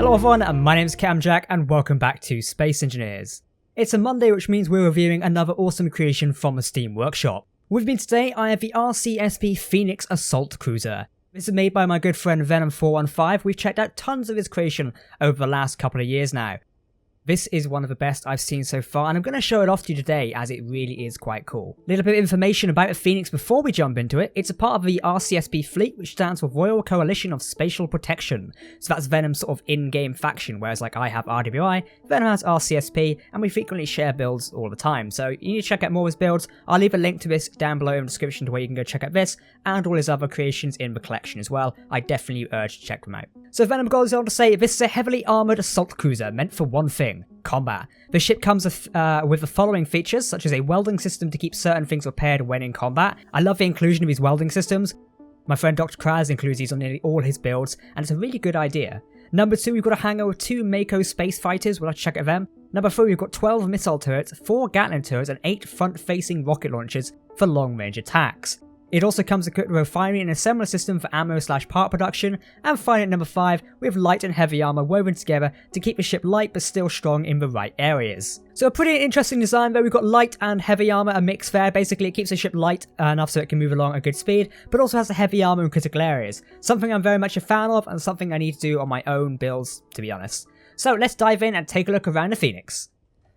Hello everyone, my name's Camjack and welcome back to Space Engineers. It's a Monday, which means we're reviewing another awesome creation from the Steam Workshop. With me today I have the RCSP Phoenix Assault Cruiser. This is made by my good friend Venom415. We've checked out tons of his creation over the last couple of years now. This is one of the best I've seen so far, and I'm going to show it off to you today as it really is quite cool. A little bit of information about the Phoenix before we jump into it. It's a part of the RCSP Fleet, which stands for Royal Coalition of Spatial Protection. So that's Venom's sort of in-game faction, whereas like I have RWI, Venom has RCSP, and we frequently share builds all the time. So you need to check out more of his builds. I'll leave a link to this down below in the description to where you can go check out this, and all his other creations in the collection as well. I definitely urge to check them out. So Venom goes on to say, this is a heavily armoured assault cruiser meant for one thing: combat. The ship comes with the following features, such as a welding system to keep certain things repaired when in combat. I love the inclusion of these welding systems. My friend Dr. Kraz includes these on nearly all his builds, and it's a really good idea. Number 2, we've got a hangar with 2 Mako space fighters, we'll have to check out them. Number 3, we've got 12 missile turrets, 4 Gatling turrets, and 8 front-facing rocket launchers for long-range attacks. It also comes equipped with a refinery and assembler system for ammo/part production, and finally at number 5, we have light and heavy armor woven together to keep the ship light but still strong in the right areas. So a pretty interesting design there. We've got light and heavy armor, a mix there. Basically it keeps the ship light enough so it can move along at good speed, but also has the heavy armor in critical areas. Something I'm very much a fan of, and something I need to do on my own builds, to be honest. So let's dive in and take a look around the Phoenix.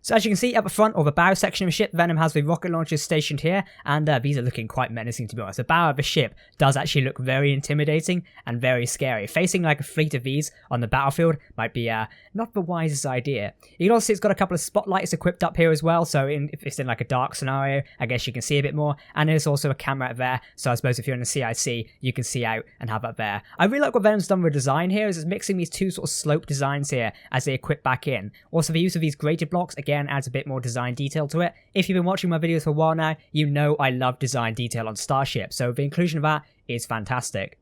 So as you can see at the front, or the bow section of the ship, Venom has the rocket launchers stationed here, and these are looking quite menacing, to be honest. The bow of the ship does actually look very intimidating and very scary. Facing like a fleet of these on the battlefield might be not the wisest idea. You can also see it's got a couple of spotlights equipped up here as well, so if it's in like a dark scenario, I guess you can see a bit more, and there's also a camera up there, so I suppose if you're in the CIC, you can see out and have that there. I really like what Venom's done with the design here, is it's mixing these two sort of slope designs here as they equip back in. Also the use of these grated blocks, again, adds a bit more design detail to it. If you've been watching my videos for a while now, you know I love design detail on starships, so the inclusion of that is fantastic.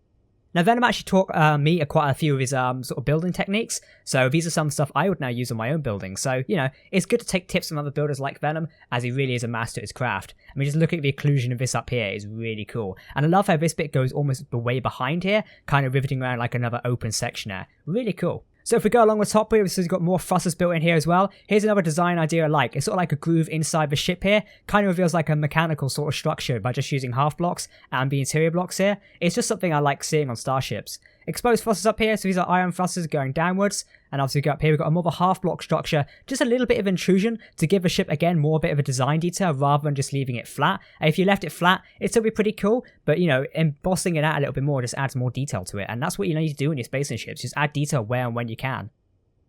Now Venom actually taught me quite a few of his sort of building techniques, so these are some stuff I would now use on my own building. So, you know, it's good to take tips from other builders like Venom, as he really is a master at his craft. I mean, just looking at the occlusion of this up here is really cool. And I love how this bit goes almost the way behind here, kind of riveting around like another open section there. Really cool. So if we go along the top here, this has got more thrusters built in here as well. Here's another design idea I like. It's sort of like a groove inside the ship here. Kind of reveals like a mechanical sort of structure by just using half blocks and the interior blocks here. It's just something I like seeing on starships. Exposed thrusters up here, so these are iron thrusters going downwards. And obviously we go up here, we've got a more of a half block structure. Just a little bit of intrusion to give the ship, again, more bit of a design detail rather than just leaving it flat. And if you left it flat, it'd still be pretty cool. But, you know, embossing it out a little bit more just adds more detail to it. And that's what you need to do in your space ships. Just add detail where and when you can.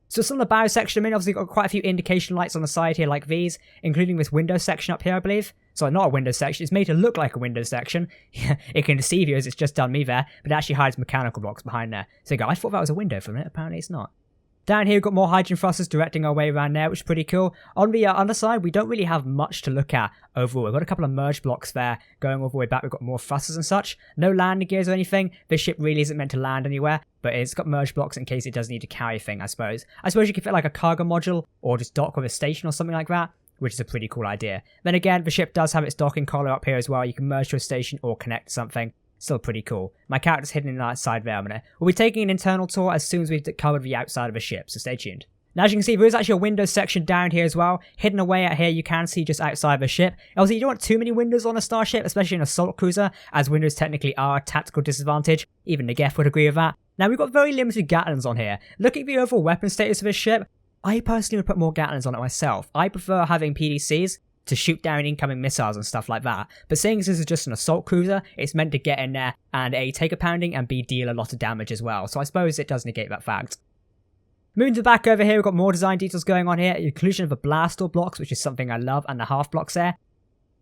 So some of the bow section, I mean, obviously got quite a few indication lights on the side here like these, including this window section up here, I believe. Sorry, not a window section, it's made to look like a window section. It can deceive you as it's just done me there, but it actually hides mechanical blocks behind there. So you go, I thought that was a window for a minute, apparently it's not. Down here we've got more hydrogen thrusters directing our way around there, which is pretty cool. On the underside, we don't really have much to look at overall. We've got a couple of merge blocks there going all the way back. We've got more thrusters and such. No landing gears or anything. This ship really isn't meant to land anywhere, but it's got merge blocks in case it does need to carry a thing, I suppose. I suppose you could fit like a cargo module or just dock with a station or something like that, which is a pretty cool idea. Then again, the ship does have its docking collar up here as well. You can merge to a station or connect to something. Still pretty cool. My character's hidden in that side there a minute. We'll be taking an internal tour as soon as we've covered the outside of the ship, so stay tuned. Now as you can see, there is actually a window section down here as well. Hidden away out here, you can see just outside the ship. Obviously, you don't want too many windows on a starship, especially an assault cruiser, as windows technically are a tactical disadvantage. Even Negef would agree with that. Now we've got very limited Gatlings on here. Looking at the overall weapon status of this ship, I personally would put more Gatlings on it myself. I prefer having PDCs to shoot down incoming missiles and stuff like that. But seeing as this is just an assault cruiser, it's meant to get in there and A, take a pounding, and B, deal a lot of damage as well. So I suppose it does negate that fact. Moving to the back over here, we've got more design details going on here. Inclusion of the blast door blocks, which is something I love, and the half blocks there.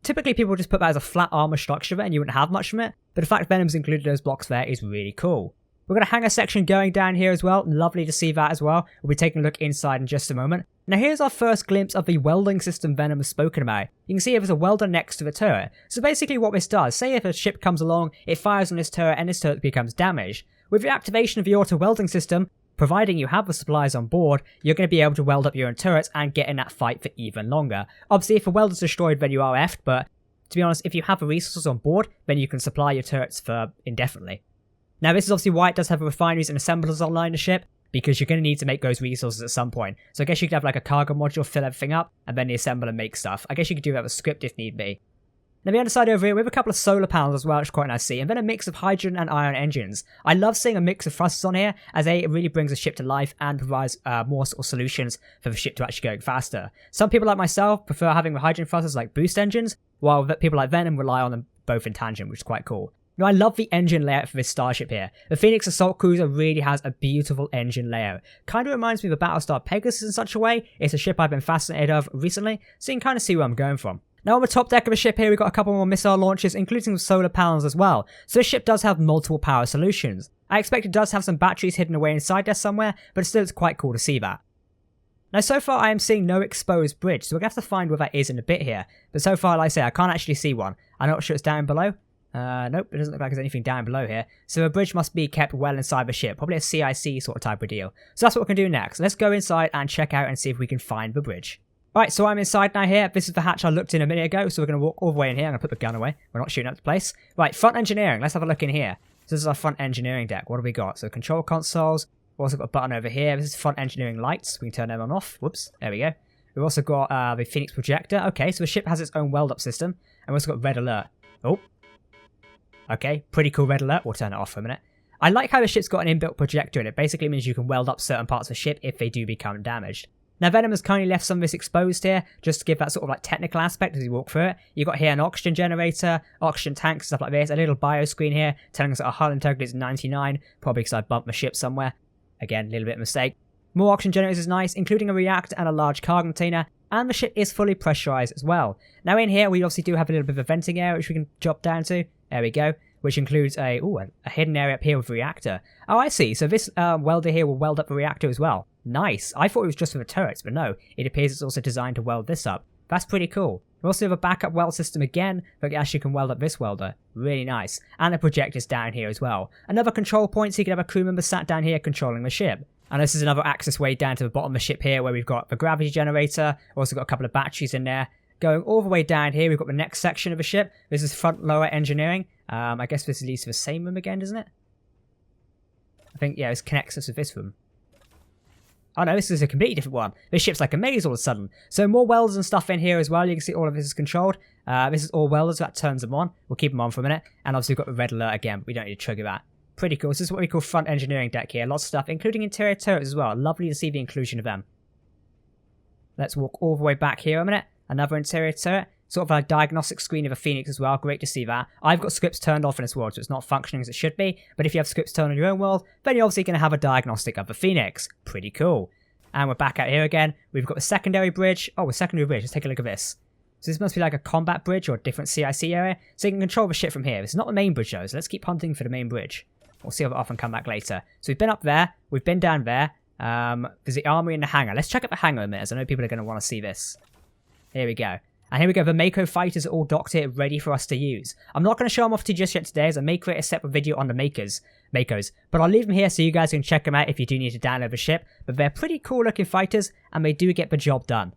Typically people just put that as a flat armor structure and you wouldn't have much from it, but the fact Venom's included those blocks there is really cool. We've got a hangar section going down here as well. Lovely to see that as well. We'll be taking a look inside in just a moment. Now here's our first glimpse of the welding system Venom has spoken about. You can see there's a welder next to the turret. So basically what this does, say if a ship comes along, it fires on this turret and this turret becomes damaged. With the activation of the auto welding system, providing you have the supplies on board, you're going to be able to weld up your own turrets and get in that fight for even longer. Obviously if a welder's destroyed then you are effed, but to be honest, if you have the resources on board, then you can supply your turrets for indefinitely. Now this is obviously why it does have refineries and assemblers online the ship. because you're going to need to make those resources at some point. So I guess you could have like a cargo module, fill everything up, and then assemble and make stuff. I guess you could do that with a script if need be. Now the underside over here, we have a couple of solar panels as well, which is quite nice to see, and then a mix of hydrogen and ion engines. I love seeing a mix of thrusters on here, as it really brings the ship to life and provides more sort of solutions for the ship to actually go faster. Some people like myself prefer having the hydrogen thrusters like boost engines, while people like Venom rely on them both in tangent, which is quite cool. Now I love the engine layout for this starship here. The Phoenix Assault Cruiser really has a beautiful engine layout. Kind of reminds me of the Battlestar Pegasus in such a way. It's a ship I've been fascinated of recently, so you can kind of see where I'm going from. Now on the top deck of the ship here, we've got a couple more missile launchers, including solar panels as well. So this ship does have multiple power solutions. I expect it does have some batteries hidden away inside there somewhere, but still it's quite cool to see that. Now so far I am seeing no exposed bridge, so we're going to have to find where that is in a bit here. But so far, like I say, I can't actually see one. I'm not sure it's down below. Nope, it doesn't look like there's anything down below here. So the bridge must be kept well inside the ship, probably a CIC sort of type of deal. So that's what we can do next. Let's go inside and check out and see if we can find the bridge. Right, so I'm inside now here. This is the hatch I looked in a minute ago, so we're going to walk all the way in here. I'm going to put the gun away. We're not shooting up the place. Right, front engineering. Let's have a look in here. So this is our front engineering deck. What have we got? So control consoles. We've also got a button over here. This is front engineering lights. We can turn them on and off. Whoops, there we go. We've also got the Phoenix projector. Okay, so the ship has its own weld-up system. And we've also got red alert. Oh. Okay, pretty cool red alert. We'll turn it off for a minute. I like how the ship's got an inbuilt projector in it. Basically means you can weld up certain parts of the ship if they do become damaged. Now Venom has kindly left some of this exposed here, just to give that sort of like technical aspect as you walk through it. You've got here an oxygen generator, oxygen tanks, stuff like this, a little bio screen here telling us that our hull integrity is 99, probably because I bumped my ship somewhere. Again, a little bit of a mistake. More oxygen generators is nice, including a reactor and a large cargo container, and the ship is fully pressurized as well. Now in here we obviously do have a little bit of a venting area which we can drop down to. There we go. Which includes a hidden area up here with a reactor. Oh, I see. So this welder here will weld up the reactor as well. Nice. I thought it was just for the turrets, but no. It appears it's also designed to weld this up. That's pretty cool. We also have a backup weld system again, that actually can weld up this welder. Really nice. And the projector's down here as well. Another control point, so you can have a crew member sat down here controlling the ship. And this is another access way down to the bottom of the ship here, where we've got the gravity generator. We've also got a couple of batteries in there. Going all the way down here, we've got the next section of the ship. This is front lower engineering. I guess this leads to the same room again, doesn't it? I think, yeah, this connects us with this room. Oh no, this is a completely different one. This ship's like a maze all of a sudden. So more welders and stuff in here as well. You can see all of this is controlled. This is all welders, that turns them on. We'll keep them on for a minute. And obviously we've got the red alert again, but we don't need to trigger that. Pretty cool. So this is what we call front engineering deck here. Lots of stuff, including interior turrets as well. Lovely to see the inclusion of them. Let's walk all the way back here a minute. Another interior turret. Sort of a diagnostic screen of a Phoenix as well. Great to see that. I've got scripts turned off in this world, so it's not functioning as it should be. But if you have scripts turned on your own world, then you're obviously going to have a diagnostic of the Phoenix. Pretty cool. And we're back out here again. We've got the secondary bridge. Oh, a secondary bridge. Let's take a look at this. So this must be like a combat bridge or a different CIC area. So you can control the ship from here. This is not the main bridge though, so let's keep hunting for the main bridge. We'll see if it off and come back later. So we've been up there. We've been down there. There's the armory and the hangar. Let's check out the hangar a minute, as I know people are going to want to see this. Here we go. And here we go, the Mako fighters are all docked here, ready for us to use. I'm not going to show them off to you just yet today, as I may create a separate video on the Makos, but I'll leave them here so you guys can check them out if you do need to download the ship. But they're pretty cool looking fighters, and they do get the job done.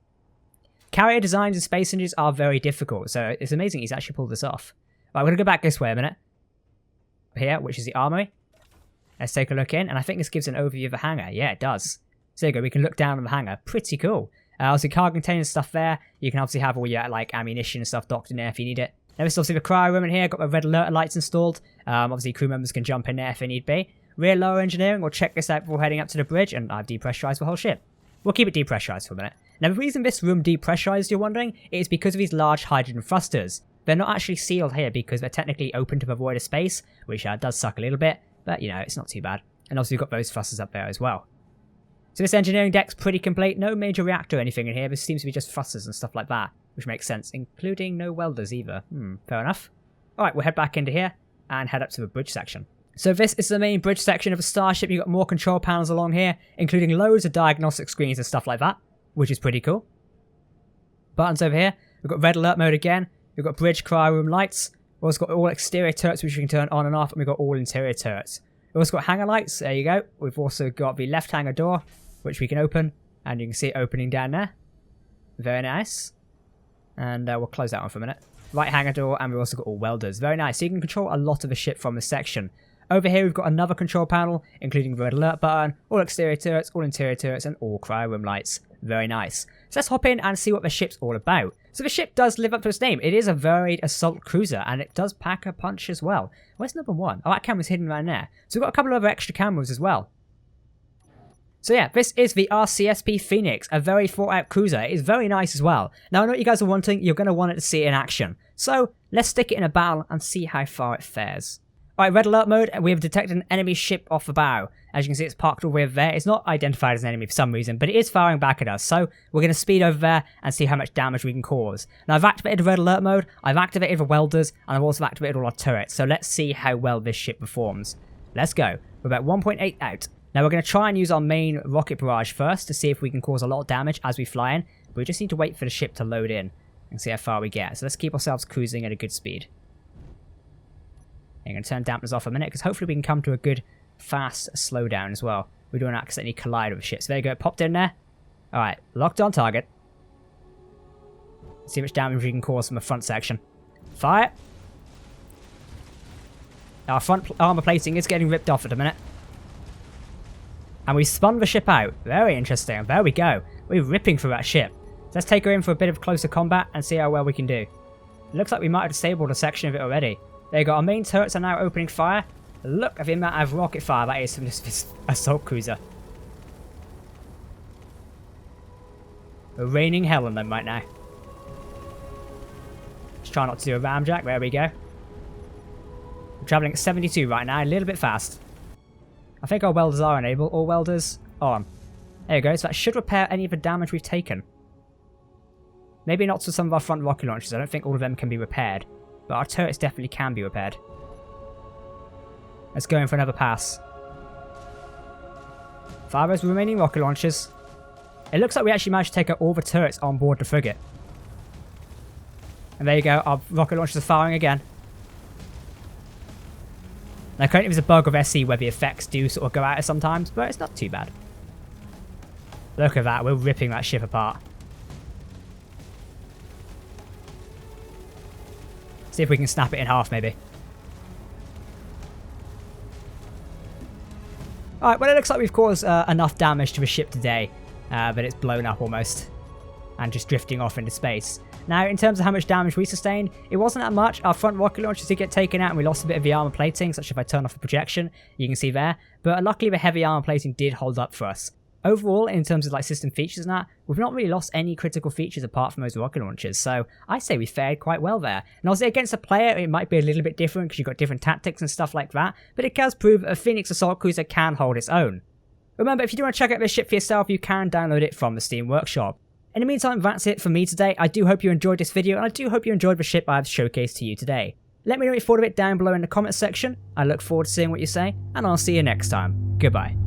Carrier designs in space engines are very difficult, so it's amazing he's actually pulled this off. Right, we're going to go back this way a minute. Here, which is the armory. Let's take a look in, and I think this gives an overview of the hangar. Yeah, it does. So there you go, we can look down on the hangar. Pretty cool. Obviously cargo container stuff there. You can obviously have all your like ammunition and stuff docked in there if you need it. Now this is obviously the cryo room in here. Got the red alert lights installed. Obviously crew members can jump in there if they need be. Rear lower engineering. We'll check this out before heading up to the bridge, and I've depressurized the whole ship. We'll keep it depressurized for a minute. Now the reason this room depressurized, you're wondering, is because of these large hydrogen thrusters. They're not actually sealed here because they're technically open to the void of space, which does suck a little bit, but you know, it's not too bad. And obviously we've got those thrusters up there as well. So this engineering deck's pretty complete. No major reactor or anything in here. This seems to be just thrusters and stuff like that, which makes sense, including no welders either. Fair enough. Alright, we'll head back into here and head up to the bridge section. So this is the main bridge section of a starship. You've got more control panels along here, including loads of diagnostic screens and stuff like that, which is pretty cool. Buttons over here. We've got red alert mode again. We've got bridge cryo room lights. We've also got all exterior turrets which we can turn on and off, and we've got all interior turrets. We've also got hangar lights. There you go. We've also got the left hangar door, which we can open, and you can see it opening down there. Very nice. And we'll close that one for a minute. Right hangar door, and we've also got all welders. Very nice. So you can control a lot of the ship from this section. Over here we've got another control panel, including the red alert button, all exterior turrets, all interior turrets, and all cryo room lights. Very nice. So let's hop in and see what the ship's all about. So the ship does live up to its name. It is a varied assault cruiser, and it does pack a punch as well. Where's number 1? Oh, that camera's hidden right there. So we've got a couple of other extra cameras as well. So yeah, this is the RCSP Phoenix, a very thought out cruiser. It is very nice as well. Now I know what you guys are wanting, you're going to want to see it in action. So let's stick it in a battle and see how far it fares. Alright, red alert mode, we have detected an enemy ship off the bow. As you can see, it's parked all the way over there. It's not identified as an enemy for some reason, but it is firing back at us. So we're going to speed over there and see how much damage we can cause. Now I've activated red alert mode, I've activated the welders, and I've also activated all our turrets. So let's see how well this ship performs. Let's go. We're about 1.8 out. Now we're going to try and use our main rocket barrage first to see if we can cause a lot of damage as we fly in. But we just need to wait for the ship to load in and see how far we get. So let's keep ourselves cruising at a good speed. I'm going to turn dampeners off a minute because hopefully we can come to a good fast slowdown as well. We don't accidentally collide with the ship. So there you go, it popped in there. Alright, locked on target. See how much damage we can cause from the front section. Fire! Our front armor plating is getting ripped off at the minute. And we spun the ship out. Very interesting. There we go. We're ripping through that ship. So let's take her in for a bit of closer combat and see how well we can do. It looks like we might have disabled a section of it already. There you go. Our main turrets are now opening fire. Look at the amount of rocket fire that is from this assault cruiser. We're raining hell on them right now. Let's try not to do a ramjack. There we go. We're traveling at 72 right now. A little bit fast. I think our welders are enabled. All welders on. There you go. So that should repair any of the damage we've taken. Maybe not to some of our front rocket launchers. I don't think all of them can be repaired. But our turrets definitely can be repaired. Let's go in for another pass. Fire those remaining rocket launchers. It looks like we actually managed to take out all the turrets on board the frigate. And there you go. Our rocket launchers are firing again. Now currently there's a bug of SC where the effects do sort of go out sometimes, but it's not too bad. Look at that, we're ripping that ship apart. See if we can snap it in half maybe. Alright, well it looks like we've caused enough damage to the ship today, but it's blown up almost. And just drifting off into space. Now, in terms of how much damage we sustained, it wasn't that much. Our front rocket launchers did get taken out and we lost a bit of the armor plating, such if I turn off the projection, you can see there. But luckily the heavy armor plating did hold up for us. Overall, in terms of like system features and that, we've not really lost any critical features apart from those rocket launchers. So I say we fared quite well there. And obviously against a player, it might be a little bit different because you've got different tactics and stuff like that. But it does prove that a Phoenix assault cruiser can hold its own. Remember, if you do want to check out this ship for yourself, you can download it from the Steam Workshop. In the meantime, that's it for me today. I do hope you enjoyed this video, and I do hope you enjoyed the ship I have showcased to you today. Let me know what you thought of it down below in the comments section. I look forward to seeing what you say, and I'll see you next time. Goodbye.